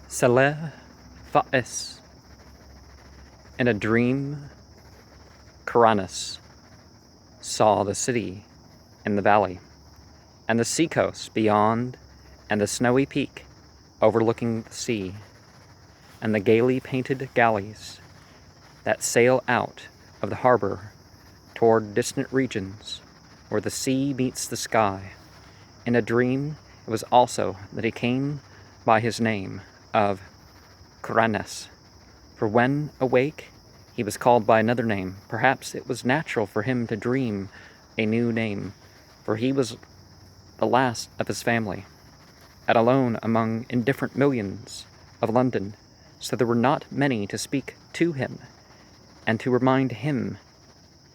Celephais. In a dream, Coronis saw the city in the valley, and the seacoast beyond, and the snowy peak overlooking the sea, and the gaily painted galleys that sail out of the harbor toward distant regions where the sea meets the sky. In a dream, it was also that he came by his name of Coronis, for when awake, he was called by another name. Perhaps it was natural for him to dream a new name, for he was the last of his family, and alone among indifferent millions of London, so there were not many to speak to him, and to remind him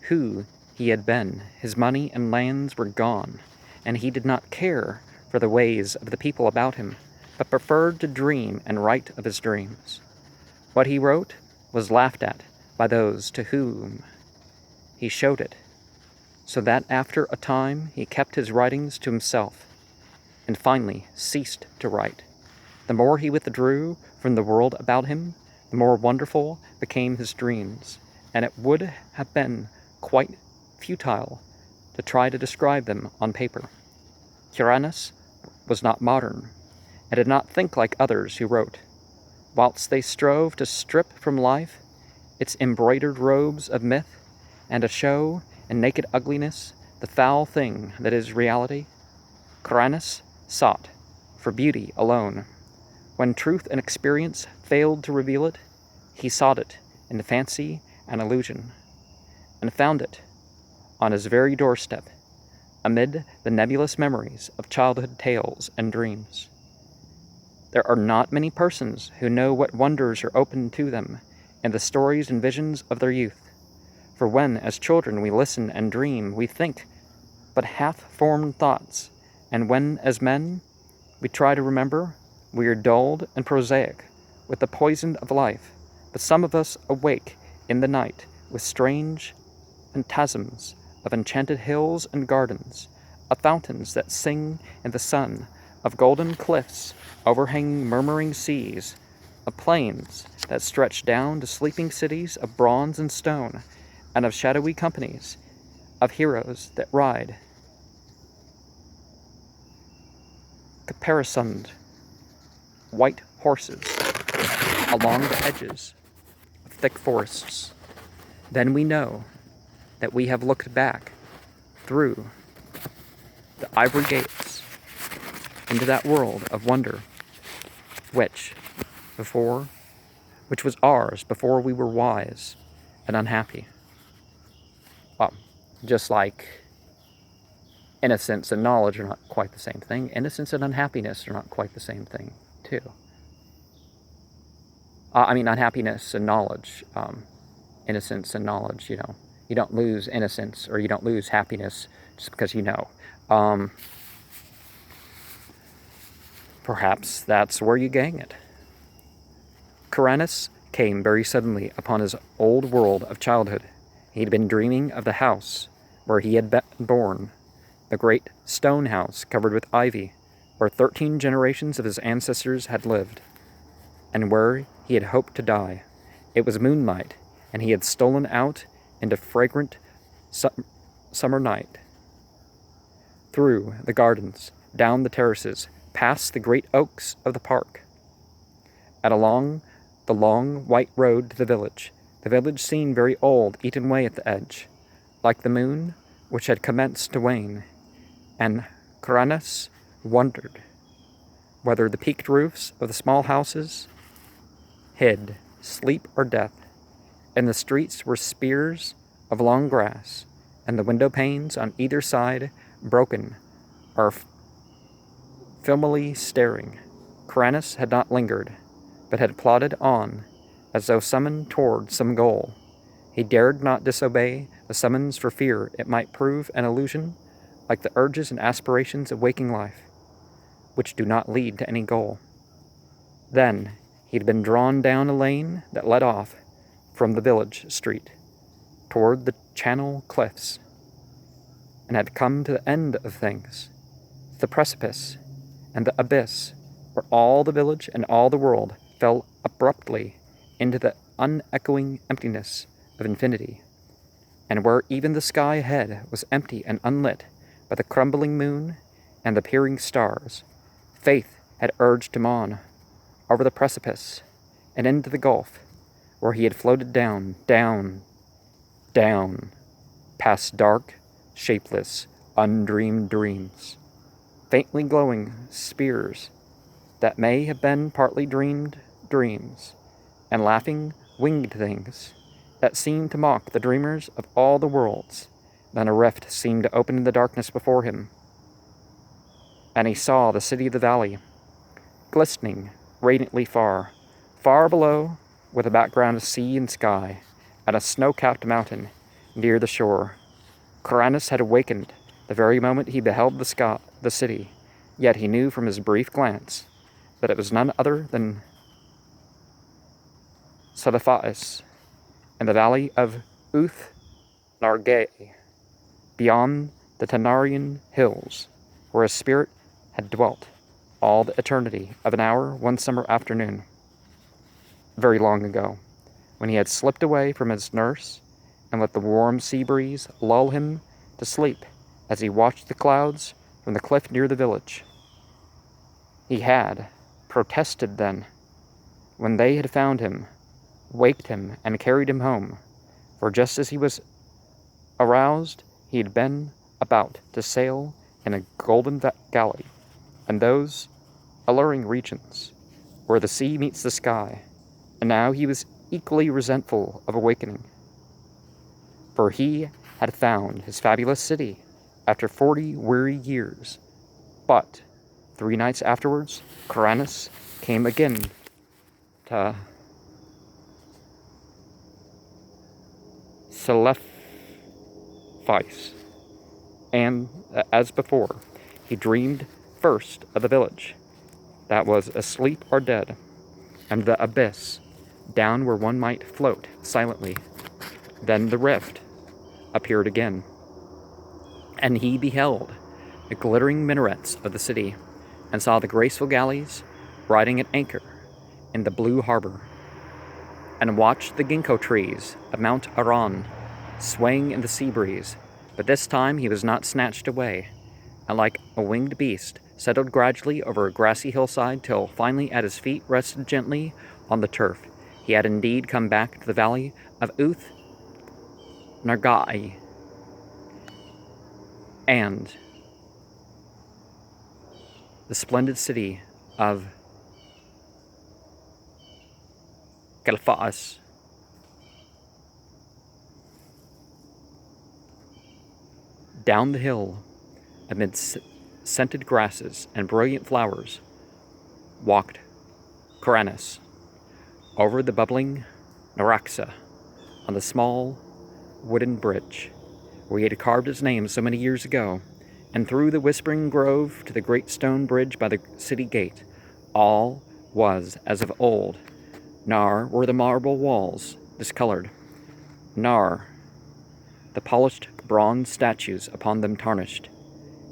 who he had been. His money and lands were gone, and he did not care for the ways of the people about him, but preferred to dream and write of his dreams. What he wrote was laughed at by those to whom he showed it, so that after a time he kept his writings to himself, and finally ceased to write. The more he withdrew from the world about him, the more wonderful became his dreams, and it would have been quite futile to try to describe them on paper. Coronis was not modern, and did not think like others who wrote. Whilst they strove to strip from life its embroidered robes of myth, and to show in naked ugliness the foul thing that is reality, Coronis sought for beauty alone. When truth and experience failed to reveal it, he sought it in fancy and illusion, and found it on his very doorstep, amid the nebulous memories of childhood tales and dreams. There are not many persons who know what wonders are open to them in the stories and visions of their youth. For when, as children, we listen and dream, we think but half-formed thoughts, and when, as men, we try to remember, we are dulled and prosaic with the poison of life. But some of us awake in the night with strange phantasms of enchanted hills and gardens, of fountains that sing in the sun, of golden cliffs overhanging murmuring seas, of plains that stretch down to sleeping cities of bronze and stone, and of shadowy companies of heroes that ride caparisoned white horses along the edges of thick forests. Then we know that we have looked back through the ivory gates into that world of wonder which was ours before we were wise and unhappy. Well, just like innocence and knowledge are not quite the same thing, innocence and unhappiness are not quite the same thing, too. Unhappiness and knowledge, innocence and knowledge, you don't lose innocence or you don't lose happiness just because you know. Perhaps that's where you gang it. Coronis came very suddenly upon his old world of childhood. He'd been dreaming of the house where he had been born, the great stone house covered with ivy, where 13 generations of his ancestors had lived, and where he had hoped to die. It was moonlight, and he had stolen out into fragrant summer night, through the gardens, down the terraces, past the great oaks of the park, and along the long white road to the village seemed very old, eaten away at the edge, like the moon which had commenced to wane, and Coronis wondered whether the peaked roofs of the small houses hid sleep or death, and the streets were spears of long grass, and the window panes on either side broken or filmily staring. Coronis had not lingered, but had plodded on as though summoned toward some goal. He dared not disobey the summons for fear it might prove an illusion, like the urges and aspirations of waking life, which do not lead to any goal. Then he had been drawn down a lane that led off from the village street toward the Channel cliffs, and had come to the end of things, the precipice and the abyss where all the village and all the world fell abruptly into the unechoing emptiness of infinity, and where even the sky ahead was empty and unlit by the crumbling moon and the peering stars, faith had urged him on, over the precipice, and into the gulf, where he had floated down, down, down, past dark, shapeless, undreamed dreams, faintly glowing spears that may have been partly dreamed dreams, and laughing winged things that seemed to mock the dreamers of all the worlds. Then a rift seemed to open in the darkness before him, and he saw the city of the valley, glistening radiantly far, far below, with a background of sea and sky, and a snow-capped mountain near the shore. Coronis had awakened the very moment he beheld the city, yet he knew from his brief glance that it was none other than Celephais, in the valley of Uth Nargay, beyond the Tanarian hills, where his spirit had dwelt all the eternity of an hour one summer afternoon, very long ago, when he had slipped away from his nurse and let the warm sea breeze lull him to sleep as he watched the clouds from the cliff near the village. He had protested then, when they had found him, waked him, and carried him home, for just as he was aroused, he had been about to sail in a golden galley, and those alluring regions where the sea meets the sky, and now he was equally resentful of awakening, for he had found his fabulous city after 40 weary years. But 3 nights afterwards, Coronis came again to Celephais, and as before, he dreamed first of the village that was asleep or dead, and the abyss, down where one might float silently. Then the rift appeared again, and he beheld the glittering minarets of the city, and saw the graceful galleys riding at anchor in the blue harbor, and watched the ginkgo trees of Mount Aran swaying in the sea breeze. But this time he was not snatched away, and like a winged beast settled gradually over a grassy hillside till finally at his feet rested gently on the turf. He had indeed come back to the valley of Uth Nargai, and the splendid city of Celephais. Down the hill, amid scented grasses and brilliant flowers, walked Coronis, over the bubbling Naraxa, on the small wooden bridge where he had carved his name so many years ago, and through the whispering grove to the great stone bridge by the city gate. All was as of old. Nor were the marble walls discolored, nor the polished bronze statues upon them tarnished,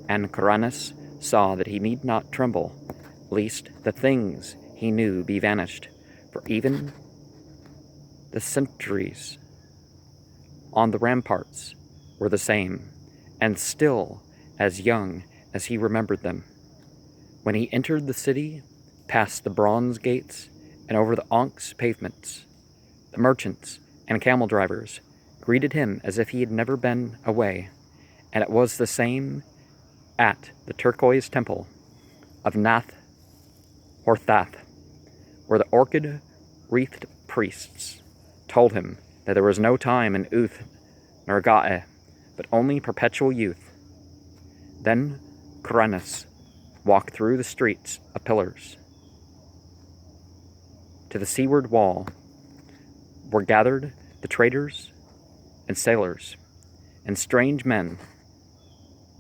and Coronis saw that he need not tremble, lest the things he knew be vanished, for even the sentries on the ramparts were the same, and still as young as he remembered them. When he entered the city, past the bronze gates, and over the onyx pavements, the merchants and camel drivers greeted him as if he had never been away, and it was the same at the turquoise temple of Nath Horthath, where the orchid-wreathed priests told him that there was no time in Uth Nargae, but only perpetual youth. Then Coronis walked through the streets of pillars to the seaward wall, where gathered the traders and sailors and strange men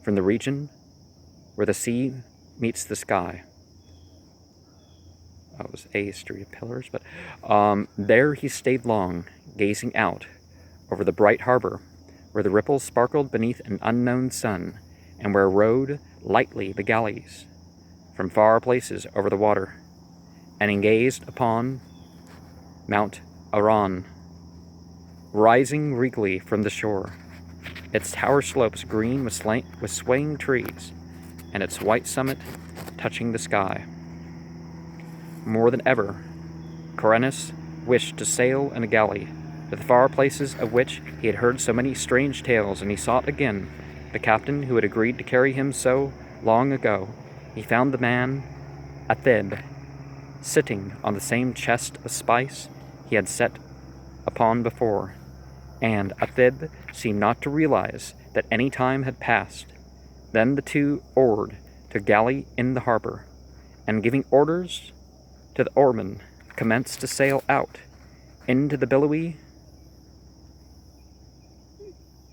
from the region where the sea meets the sky. That was a street of pillars, but there he stayed long, gazing out over the bright harbor, where the ripples sparkled beneath an unknown sun, and where rode lightly the galleys from far places over the water, and he gazed upon Mount Aran, rising regally from the shore, its tower slopes green with swaying trees, and its white summit touching the sky. More than ever, Coranus wished to sail in a galley to the far places of which he had heard so many strange tales, and he sought again the captain who had agreed to carry him so long ago. He found the man, Athib, sitting on the same chest of spice he had set upon before, and Athib seemed not to realize that any time had passed. Then the two oared to galley in the harbor, and giving orders to the oarmen, commenced to sail out into the billowy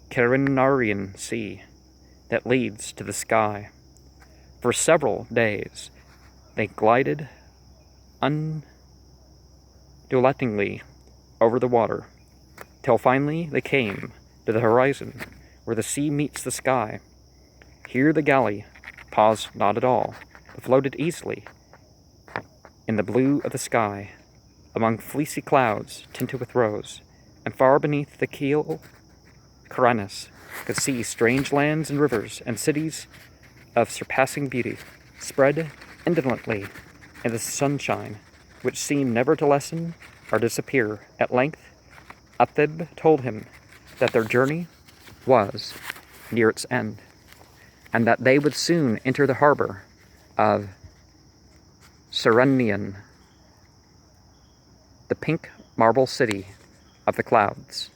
Carinarian Sea that leads to the sky. For several days they glided undulatingly over the water, till finally they came to the horizon where the sea meets the sky. Here the galley paused not at all, but floated easily in the blue of the sky, among fleecy clouds tinted with rose, and far beneath the keel Coranus could see strange lands and rivers and cities of surpassing beauty, spread indolently in the sunshine, which seemed never to lessen or disappear. At length, Athib told him that their journey was near its end, and that they would soon enter the harbor of Serenian, the pink marble city of the clouds,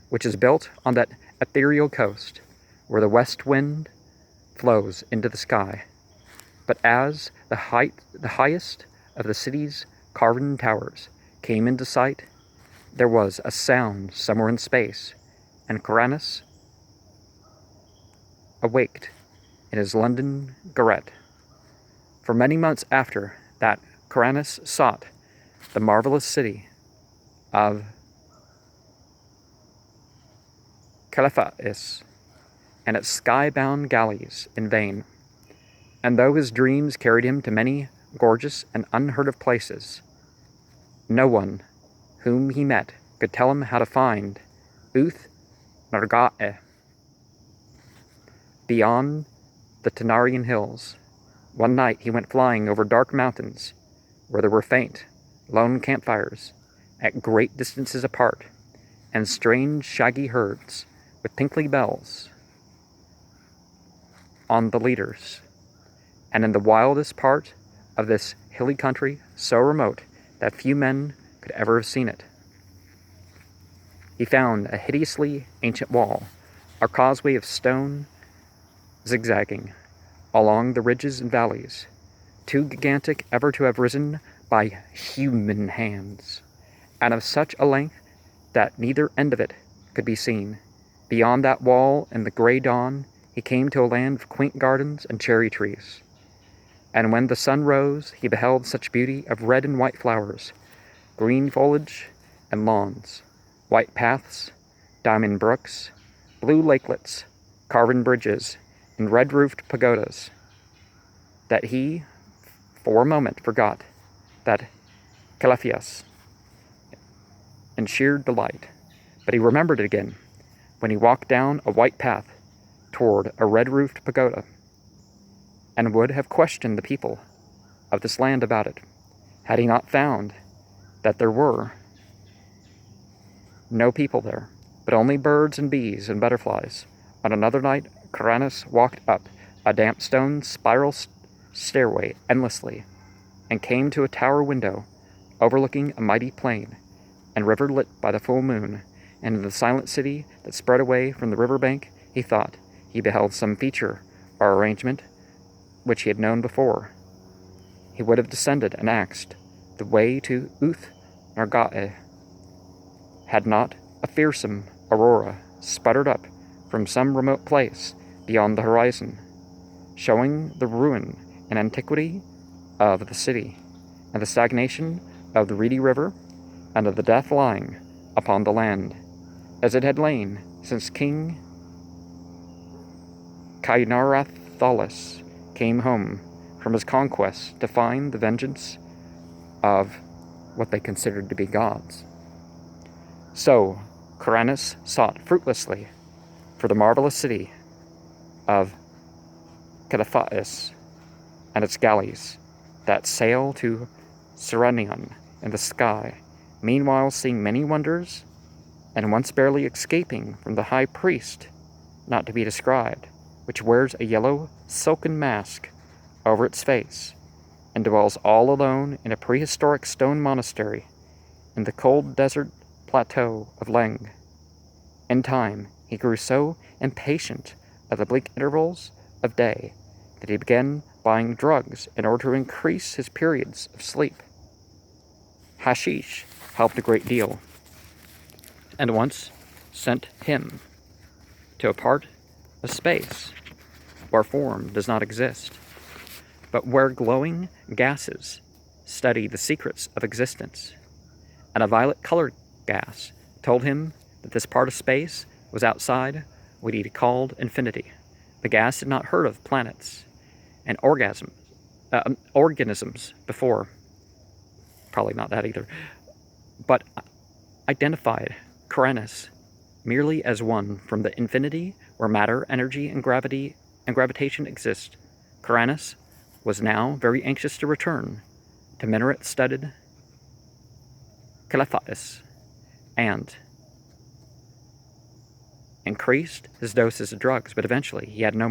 which is built on that ethereal coast where the west wind flows into the sky. But as the highest of the city's carven towers came into sight, there was a sound somewhere in space, and Coranus awaked in his London garret. For many months after that, Coranus sought the marvelous city of Celephais and its sky-bound galleys in vain. And though his dreams carried him to many gorgeous and unheard-of places, no one whom he met could tell him how to find Uth Nargae beyond the Tanarian hills. One night he went flying over dark mountains where there were faint, lone campfires at great distances apart, and strange shaggy herds with tinkly bells on the leaders. And in the wildest part of this hilly country, so remote that few men could ever have seen it, he found a hideously ancient wall, a causeway of stone zigzagging along the ridges and valleys, too gigantic ever to have risen by human hands, and of such a length that neither end of it could be seen. Beyond that wall, in the grey dawn, he came to a land of quaint gardens and cherry trees. And when the sun rose, he beheld such beauty of red and white flowers, green foliage and lawns, white paths, diamond brooks, blue lakelets, carven bridges, and red-roofed pagodas, that he for a moment forgot that Celephais in sheer delight. But he remembered it again when he walked down a white path toward a red-roofed pagoda, and would have questioned the people of this land about it, had he not found that there were no people there, but only birds and bees and butterflies. On another night, Coranus walked up a damp stone spiral stairway endlessly, and came to a tower window overlooking a mighty plain and river lit by the full moon. And in the silent city that spread away from the river bank, he thought he beheld some feature or arrangement which he had known before. He would have descended and asked the way to Uth Nargae, had not a fearsome aurora sputtered up from some remote place beyond the horizon, showing the ruin and antiquity of the city, and the stagnation of the reedy river, and of the death lying upon the land, as it had lain since King Caenarathalis came home from his conquests to find the vengeance of what they considered to be gods. So Caranis sought fruitlessly for the marvelous city of Celephais and its galleys that sail to Serenion in the sky, meanwhile seeing many wonders, and once barely escaping from the high priest, not to be described, which wears a yellow silken mask over its face, and dwells all alone in a prehistoric stone monastery in the cold desert plateau of Leng. In time, he grew so impatient of the bleak intervals of day that he began buying drugs in order to increase his periods of sleep. Hashish helped a great deal, and once sent him to a part of space where form does not exist, but where glowing gases study the secrets of existence. And a violet-colored gas told him that this part of space was outside what he called infinity. The gas had not heard of planets and organisms before. Probably not that either. But identified Caranis merely as one from the infinity where matter, energy, and gravity and gravitation exist. Caranis was now very anxious to return to minaret-studded Celephais and increased his doses of drugs, but eventually he had no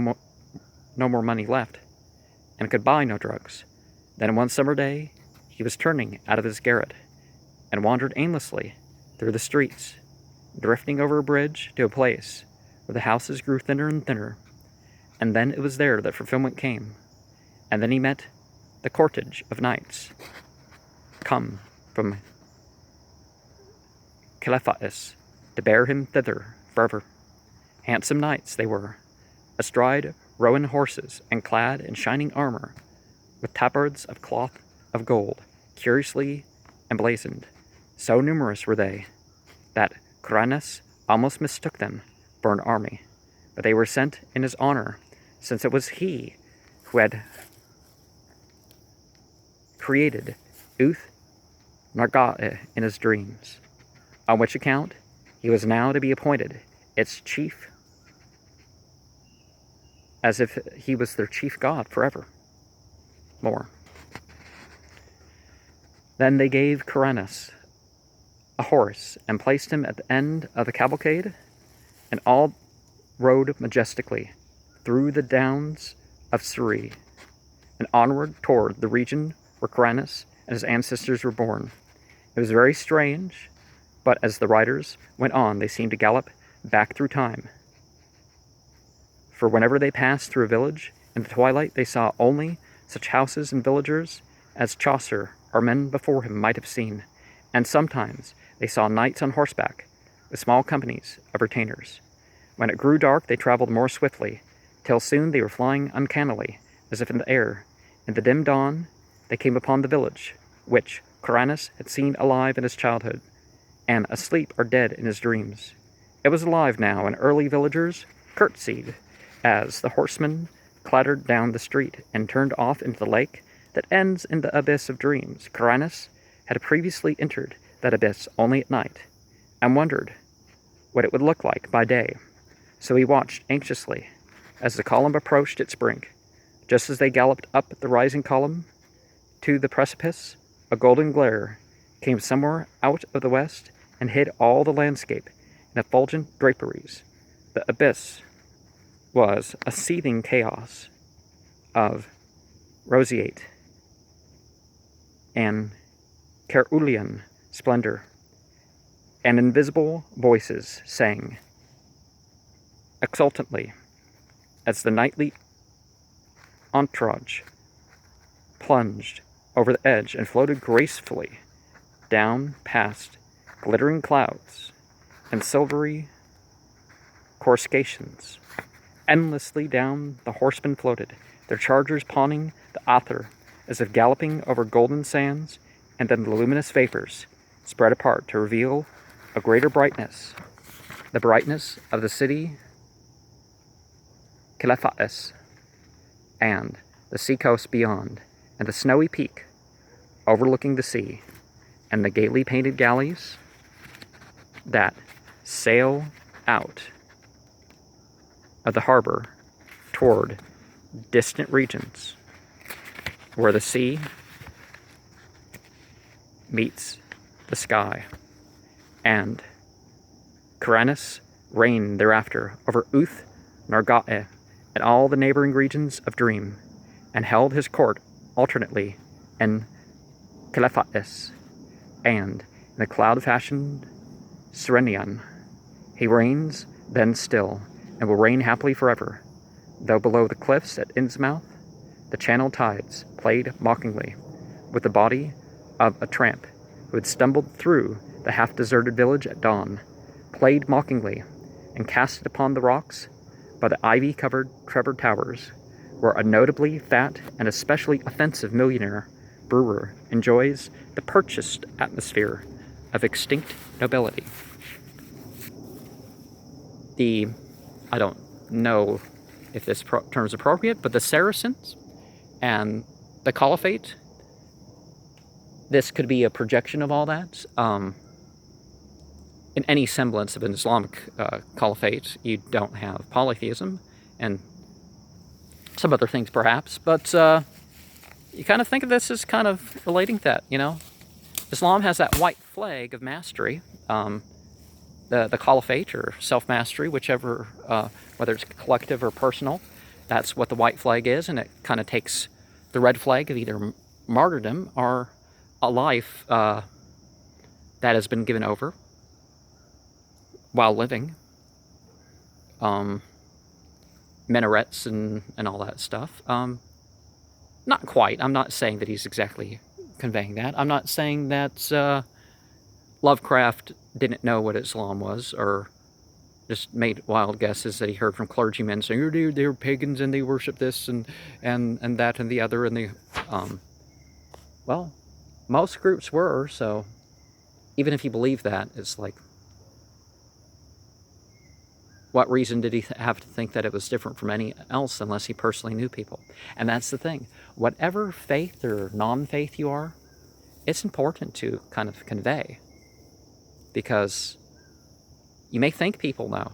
more money left and could buy no drugs. Then one summer day, he was turning out of his garret and wandered aimlessly through the streets, drifting over a bridge to a place where the houses grew thinner and thinner. And then it was there that fulfillment came. And then he met the cortege of knights come from Celephais to bear him thither forever. Handsome knights they were, astride roan horses and clad in shining armor, with tabards of cloth of gold, curiously emblazoned. So numerous were they that Caranis almost mistook them for an army, but they were sent in his honor, since it was he who had created Uth Nargae in his dreams, on which account he was now to be appointed its chief, as if he was their chief god forever. More. Then they gave Caranis a horse and placed him at the end of the cavalcade, and all rode majestically through the downs of Suri and onward toward the region where Caranis and his ancestors were born. It was very strange, but as the riders went on, they seemed to gallop back through time. For whenever they passed through a village, in the twilight they saw only such houses and villagers as Chaucer or men before him might have seen, and sometimes they saw knights on horseback, with small companies of retainers. When it grew dark, they traveled more swiftly, till soon they were flying uncannily, as if in the air. In the dim dawn, they came upon the village, which Caranis had seen alive in his childhood, and asleep or dead in his dreams. It was alive now, and early villagers curtsied as the horsemen clattered down the street and turned off into the lake that ends in the abyss of dreams. Caranis had previously entered that abyss only at night, and wondered what it would look like by day. So he watched anxiously as the column approached its brink. Just as they galloped up the rising column to the precipice, a golden glare came somewhere out of the west and hid all the landscape in effulgent draperies. The abyss was a seething chaos of roseate and cerulean splendor, and invisible voices sang exultantly as the nightly entourage plunged over the edge and floated gracefully down past glittering clouds and silvery coruscations. Endlessly down the horsemen floated, their chargers pawing the aether as if galloping over golden sands, and then the luminous vapors spread apart to reveal a greater brightness, the brightness of the city Celephais, and the seacoast beyond, and the snowy peak overlooking the sea, and the gaily painted galleys that sail out of the harbor toward distant regions where the sea meets the sky. And Caranus reigned thereafter over Uth, Nargate, and all the neighboring regions of Dream, and held his court alternately in Celephais and in the cloud-fashioned Serenian. He reigns then still, and will reign happily forever, though below the cliffs at Innsmouth the channel tides played mockingly with the body of a tramp who had stumbled through the half-deserted village at dawn, played mockingly, and cast it upon the rocks by the ivy-covered Trevor Towers, where a notably fat and especially offensive millionaire brewer enjoys the purchased atmosphere of extinct nobility. I don't know if this term is appropriate, but the Saracens and the Caliphate, this could be a projection of all that. In any semblance of an Islamic caliphate, you don't have polytheism and some other things perhaps, but you kind of think of this as kind of relating that, you know. Islam has that white flag of mastery, the caliphate or self-mastery, whichever, whether it's collective or personal, that's what the white flag is, and it kind of takes the red flag of either martyrdom or a life that has been given over while living, minarets and all that stuff. Not quite. I'm not saying that he's exactly conveying that. I'm not saying that Lovecraft didn't know what Islam was, or just made wild guesses that he heard from clergymen saying, oh, they're pagans and they worship this and that and the other. And they, well, most groups were, so even if he believed that, it's like, what reason did he have to think that it was different from any else unless he personally knew people? And that's the thing. Whatever faith or non-faith you are, it's important to kind of convey, because you may think people know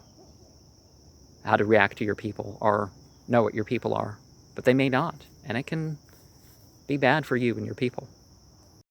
how to react to your people or know what your people are, but they may not, and it can be bad for you and your people.